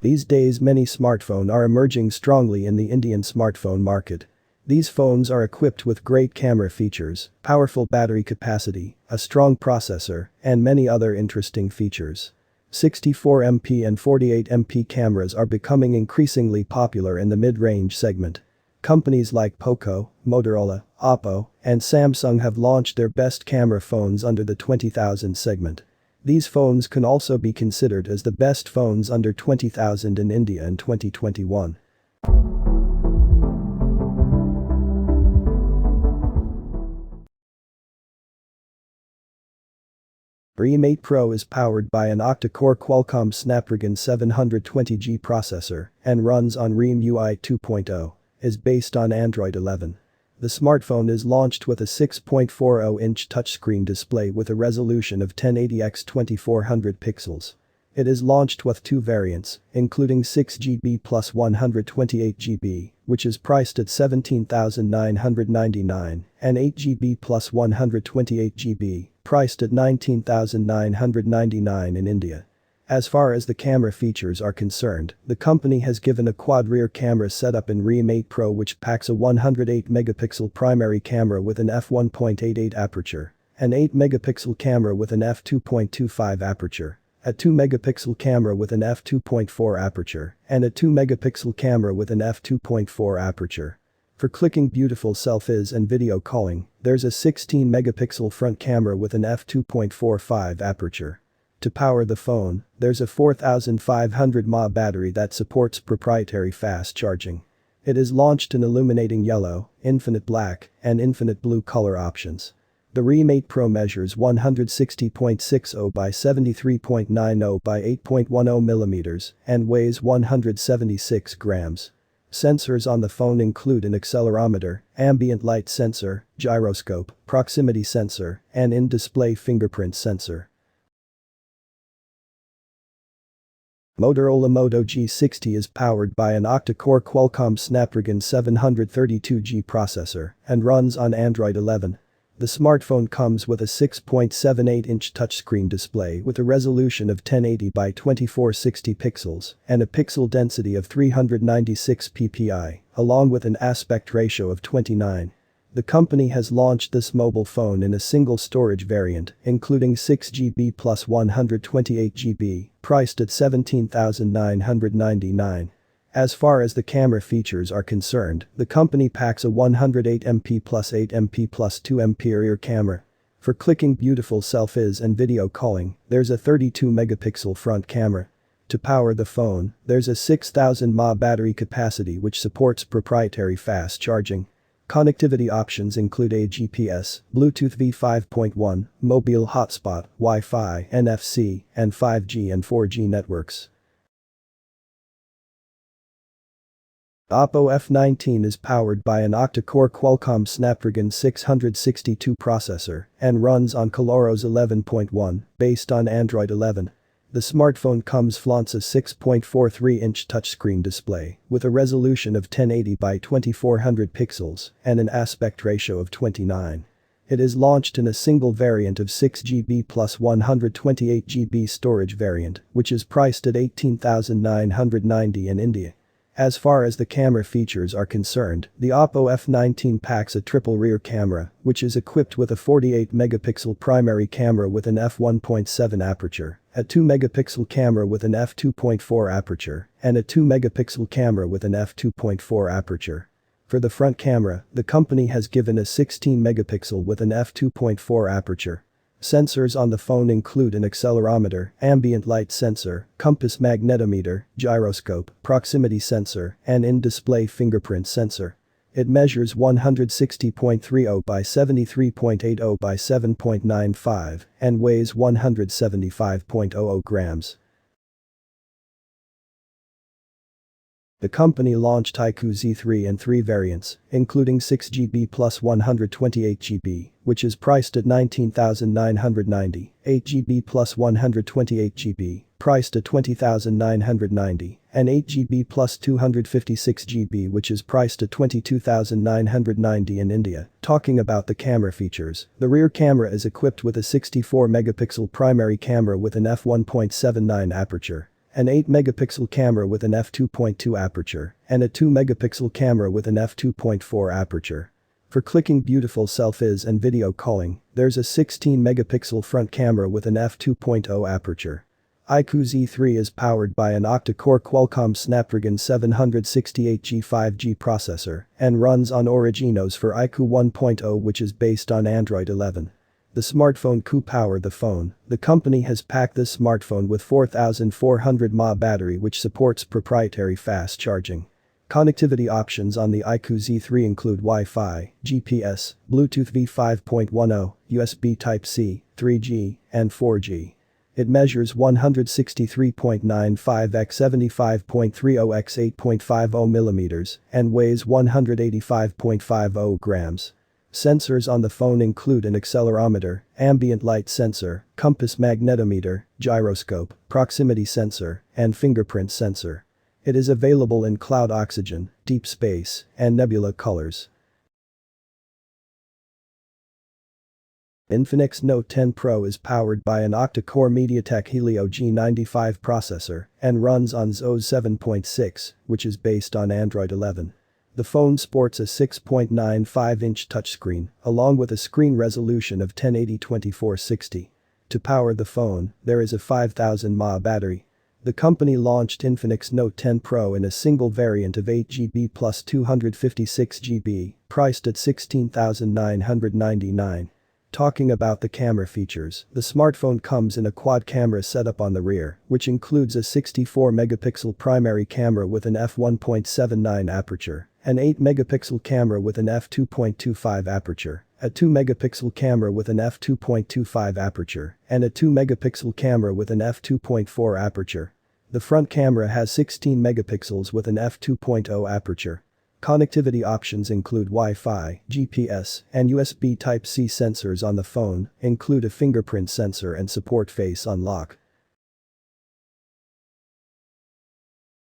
These days many smartphones are emerging strongly in the Indian smartphone market. These phones are equipped with great camera features, powerful battery capacity, a strong processor, and many other interesting features. 64MP and 48MP cameras are becoming increasingly popular in the mid-range segment. Companies like Poco, Motorola, Oppo, and Samsung have launched their best camera phones under the 20,000 segment. These phones can also be considered as the best phones under 20,000 in India in 2021. Realme 8 Pro is powered by an octa-core Qualcomm Snapdragon 720G processor and runs on RealMe 2.0, is based on Android 11. The smartphone is launched with a 6.40-inch touchscreen display with a resolution of 1080x2400 pixels. It is launched with two variants, including 6GB plus 128GB, which is priced at 17,999, and 8GB plus 128GB, priced at 19,999 in India. As far as the camera features are concerned, the company has given a quad rear camera setup in Realme 8 Pro which packs a 108-megapixel primary camera with an f1.88 aperture, an 8-megapixel camera with an f2.25 aperture, a 2-megapixel camera with an f2.4 aperture, and a 2-megapixel camera with an f2.4 aperture. For clicking beautiful selfies and video calling, there's a 16-megapixel front camera with an f2.45 aperture. To power the phone, there's a 4500 mAh battery that supports proprietary fast charging. It is launched in illuminating yellow, infinite black, and infinite blue color options. The Realme 8 Pro measures 160.60 by 73.90 by 8.10 mm and weighs 176 grams. Sensors on the phone include an accelerometer, ambient light sensor, gyroscope, proximity sensor, and in-display fingerprint sensor. Motorola Moto G60 is powered by an octa-core Qualcomm Snapdragon 732G processor and runs on Android 11. The smartphone comes with a 6.78-inch touchscreen display with a resolution of 1080 by 2460 pixels and a pixel density of 396 ppi, along with an aspect ratio of 29. The company has launched this mobile phone in a single storage variant, including 6GB plus 128GB, priced at 17,999. As far as the camera features are concerned, the company packs a 108MP plus 8MP plus 2MP rear camera. For clicking beautiful selfies and video calling, there's a 32-megapixel front camera. To power the phone, there's a 6000 mAh battery capacity which supports proprietary fast charging. Connectivity options include a GPS, Bluetooth V5.1, mobile hotspot, Wi-Fi, NFC, and 5G and 4G networks. Oppo F19 is powered by an octa-core Qualcomm Snapdragon 662 processor and runs on ColorOS 11.1, based on Android 11. The smartphone flaunts a 6.43-inch touchscreen display with a resolution of 1080 by 2400 pixels and an aspect ratio of 29. It is launched in a single variant of 6GB plus 128GB storage variant, which is priced at 18,990 in India. As far as the camera features are concerned, the Oppo F19 packs a triple rear camera, which is equipped with a 48-megapixel primary camera with an f1.7 aperture, a 2-megapixel camera with an f2.4 aperture, and a 2-megapixel camera with an f2.4 aperture. For the front camera, the company has given a 16-megapixel with an f2.4 aperture. Sensors on the phone include an accelerometer, ambient light sensor, compass magnetometer, gyroscope, proximity sensor, and in-display fingerprint sensor. It measures 160.30 by 73.80 by 7.95 and weighs 175.00 grams. The company launched iQOO Z3 and 3 variants, including 6GB plus 128GB, which is priced at 19,990, 8GB plus 128GB, priced at 20,990, and 8GB plus 256GB which is priced at 22,990 in India. Talking about the camera features, the rear camera is equipped with a 64-megapixel primary camera with an f1.79 aperture, an 8-megapixel camera with an f2.2 aperture, and a 2-megapixel camera with an f2.4 aperture. For clicking beautiful selfies and video calling, there's a 16-megapixel front camera with an f2.0 aperture. iQOO Z3 is powered by an octa-core Qualcomm Snapdragon 768G 5G processor and runs on Originos for iQOO 1.0, which is based on Android 11. The smartphone iQOO power the phone. The company has packed this smartphone with 4400 mAh battery, which supports proprietary fast charging. Connectivity options on the iQOO Z3 include Wi-Fi, GPS, Bluetooth V5.10, USB Type-C, 3G, and 4G. It measures 163.95 x 75.30 x 8.50 mm and weighs 185.50 grams. Sensors on the phone include an accelerometer, ambient light sensor, compass magnetometer, gyroscope, proximity sensor, and fingerprint sensor. It is available in cloud oxygen, deep space, and nebula colors. Infinix Note 10 Pro is powered by an octa-core MediaTek Helio G95 processor and runs on iQOO 7.6, which is based on Android 11. The phone sports a 6.95-inch touchscreen, along with a screen resolution of 1080x2460. To power the phone, there is a 5000 mAh battery. The company launched Infinix Note 10 Pro in a single variant of 8GB plus 256GB, priced at $16,999. Talking about the camera features, the smartphone comes in a quad camera setup on the rear, which includes a 64-megapixel primary camera with an f1.79 aperture, an 8-megapixel camera with an f2.25 aperture, a 2-megapixel camera with an f2.25 aperture, and a 2-megapixel camera with an f2.4 aperture. The front camera has 16 megapixels with an f2.0 aperture. Connectivity options include Wi-Fi, GPS, and USB Type-C. Sensors on the phone include a fingerprint sensor and support face unlock.